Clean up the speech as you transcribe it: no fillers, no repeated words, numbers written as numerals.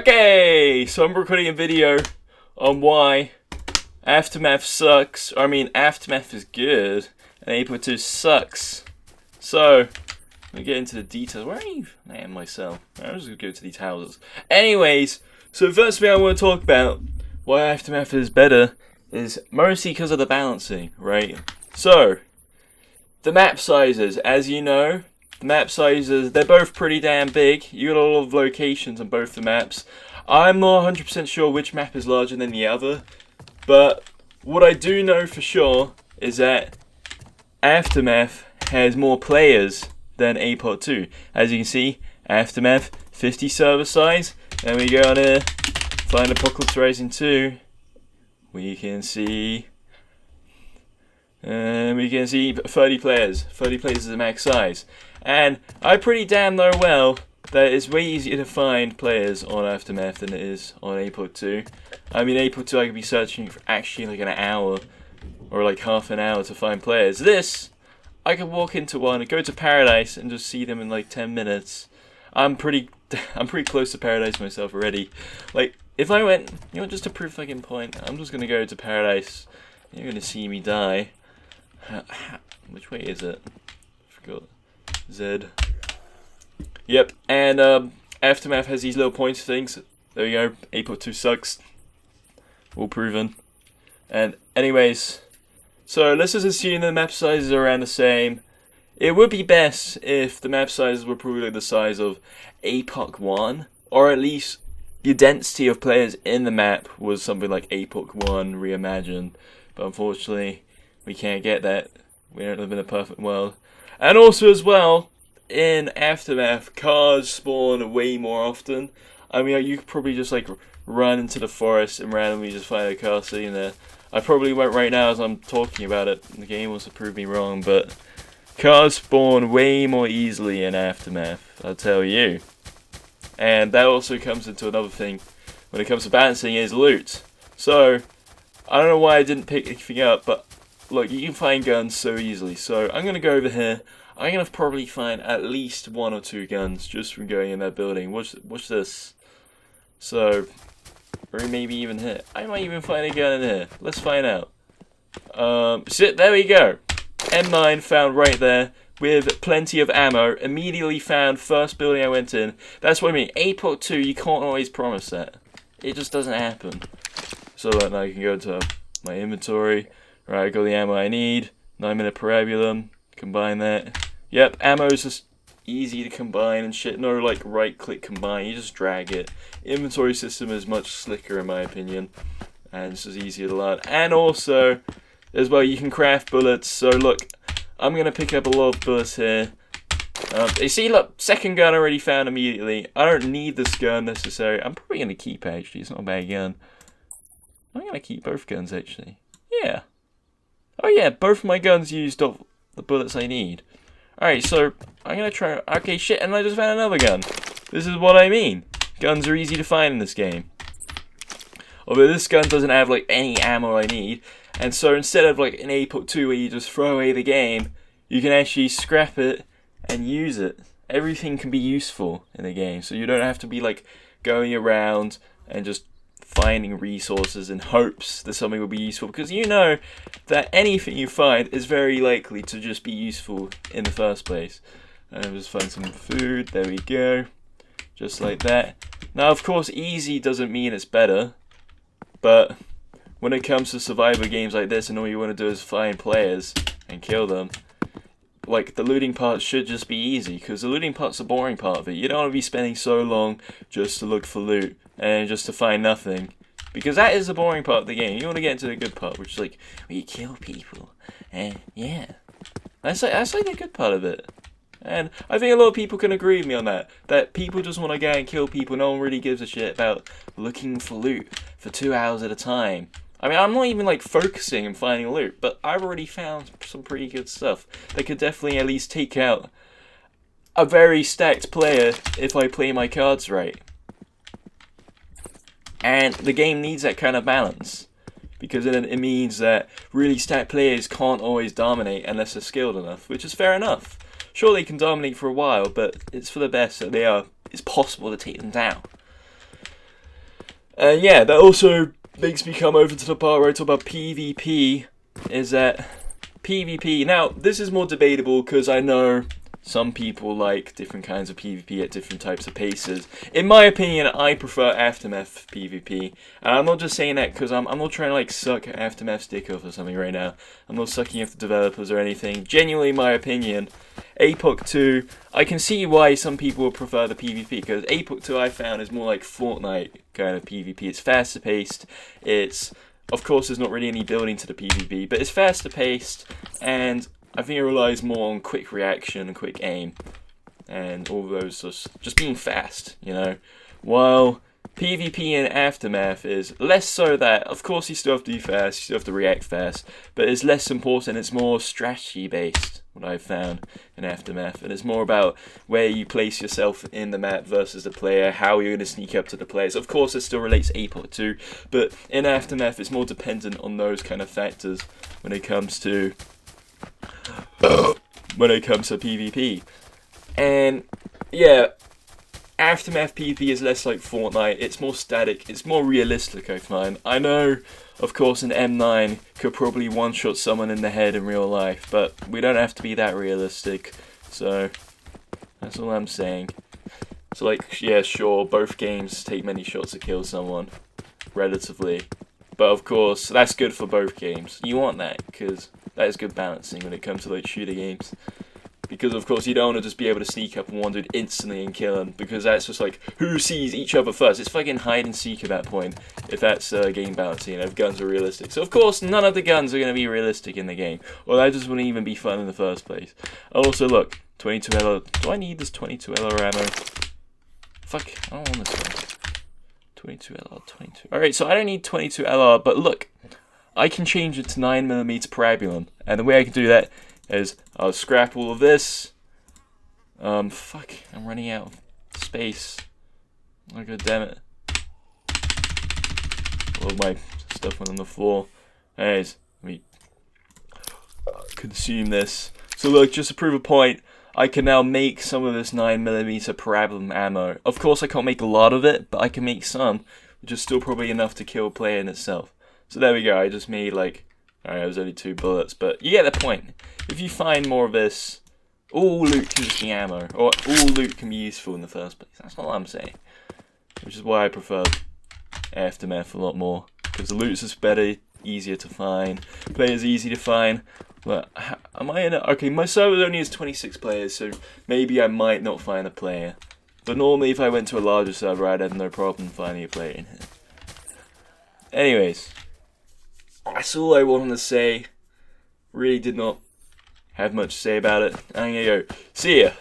Okay, so I'm recording a video on why Aftermath sucks. Aftermath is good and Apo 2 sucks. So, let me get into the details. Where are you? I am myself. I'm just gonna go to these houses. Anyways, so the first thing I want to talk about why Aftermath is better is mostly because of the balancing, right? So, the map sizes, as you know, the map sizes, they're both pretty damn big. You got a lot of locations on both the maps. I'm not 100% sure which map is larger than the other, but what I do know for sure is that Aftermath has more players than Apo 2. As you can see, Aftermath, 50 server size. Then we go on here, find Apocalypse Rising 2. We can see 30 players. 30 players is the max size. And I pretty damn know well that it's way easier to find players on Aftermath than it is on Apo 2. Apo 2 I could be searching for actually like an hour or like half an hour to find players. This, I could walk into one, go to Paradise and just see them in like 10 minutes. I'm pretty close to Paradise myself already. Like, if I went, just to prove fucking point, I'm just gonna go to Paradise. You're gonna see me die. Which way is it? Forgot. Z. Yep, and Aftermath has these little points things. There we go. Apo 2 sucks. All proven. And anyways, so let's just assume the map sizes are around the same. It would be best if the map sizes were probably the size of Apoc 1, or at least the density of players in the map was something like Apoc 1 reimagined. But unfortunately, we can't get that. We don't live in a perfect world. And also as well, in Aftermath, cars spawn way more often. You could probably just like run into the forest and randomly just find a car sitting there. I probably won't right now as I'm talking about it. The game wants to prove me wrong, but cars spawn way more easily in Aftermath, I'll tell you. And that also comes into another thing when it comes to balancing is loot. So, I don't know why I didn't pick anything up, but look, you can find guns so easily. So I'm going to go over here. I'm going to probably find at least 1 or 2 guns just from going in that building. Watch this. So, or maybe even here. I might even find a gun in here. Let's find out. There we go. M9 found right there with plenty of ammo. Immediately found first building I went in. That's what I mean. Apo 2, you can't always promise that. It just doesn't happen. So now you can go to my inventory. Right, I got the ammo I need. 9-minute parabulum. Combine that. Yep, ammo is just easy to combine and shit. No like right click combine. You just drag it. Inventory system is much slicker in my opinion. And it's just easier to learn. And also, as well, you can craft bullets. So look, I'm going to pick up a lot of bullets here. You see, look, second gun already found immediately. I don't need this gun necessarily. I'm probably going to keep actually. It's not a bad gun. I'm going to keep both guns actually. Yeah. Oh yeah, both of my guns used up the bullets I need. Alright, so I'm gonna try. Okay, shit, and I just found another gun. This is what I mean. Guns are easy to find in this game. Although this gun doesn't have like any ammo I need, and so instead of like an Apo 2 where you just throw away the game, you can actually scrap it and use it. Everything can be useful in the game, so you don't have to be like going around and just finding resources in hopes that something will be useful, because you know that anything you find is very likely to just be useful in the first place. Just find some food, there we go, just like that. Now of course easy doesn't mean it's better, but when it comes to survivor games like this and all you want to do is find players and kill them, like the looting part should just be easy, because the looting part's the boring part of it. You don't want to be spending so long just to look for loot and just to find nothing, because that is the boring part of the game. You want to get into the good part, which is like where you kill people, and yeah, that's like the good part of it. And I think a lot of people can agree with me on that. That people just want to go and kill people. No one really gives a shit about looking for loot for 2 hours at a time. I'm not even like focusing and finding loot, but I've already found some pretty good stuff that could definitely at least take out a very stacked player if I play my cards right. And the game needs that kind of balance, because then it means that really stacked players can't always dominate unless they're skilled enough, which is fair enough. Sure, they can dominate for a while, but it's for the best that it's possible to take them down. And yeah, that also makes me come over to the part where I talk about PvP, is that PvP, now this is more debatable because I know some people like different kinds of PvP at different types of paces. In my opinion, I prefer Aftermath PvP, and I'm not just saying that because I'm not trying to like suck Aftermath's dick off or something right now. I'm not sucking off the developers or anything. Genuinely, my opinion, APOC 2, I can see why some people would prefer the PvP, because APOC 2 I found is more like Fortnite kind of PvP. It's faster paced, it's, of course there's not really any building to the PvP, but it's faster paced, and I think it relies more on quick reaction and quick aim, and all those just being fast, you know. While PvP in Aftermath is less so that, of course you still have to be fast, you still have to react fast, but it's less important, it's more strategy based, what I've found in Aftermath, and it's more about where you place yourself in the map versus the player, how you're going to sneak up to the players. Of course it still relates to APOC 2, but in Aftermath it's more dependent on those kind of factors when it comes to PvP. And yeah, Aftermath PvP is less like Fortnite, it's more static, it's more realistic, I find. I know, of course, an M9 could probably one-shot someone in the head in real life, but we don't have to be that realistic, so that's all I'm saying. So like, yeah, sure, both games take many shots to kill someone, relatively. But of course, that's good for both games. You want that, because that is good balancing when it comes to like shooter games. Because of course you don't want to just be able to sneak up on one dude instantly and kill him, because that's just like, who sees each other first? It's fucking hide and seek at that point, if that's game balancing and if guns are realistic. So of course none of the guns are going to be realistic in the game, or that just wouldn't even be fun in the first place. Also look, 22 LR, do I need this 22 LR ammo? Fuck, I don't want this one. 22 LR, 22. Alright, so I don't need 22 LR, but look, I can change it to 9mm Parabellum, and the way I can do that is I'll scrap all of this. Fuck, I'm running out of space. Oh god damn it. All of my stuff went on the floor. Anyways, let me consume this. So look, just to prove a point, I can now make some of this 9mm Parabellum ammo. Of course I can't make a lot of it, but I can make some, which is still probably enough to kill a player in itself. So there we go, I just made like, alright, it was only 2 bullets, but you get the point. If you find more of this, all loot can just be ammo, or all loot can be useful in the first place. That's all I'm saying. Which is why I prefer Aftermath a lot more, because the loot's just better, easier to find, players easy to find. But am I in a, okay, my server only has 26 players, so maybe I might not find a player. But normally if I went to a larger server, I'd have no problem finding a player in here. Anyways, that's all I wanted to say. Really did not have much to say about it. I'm gonna go. See ya.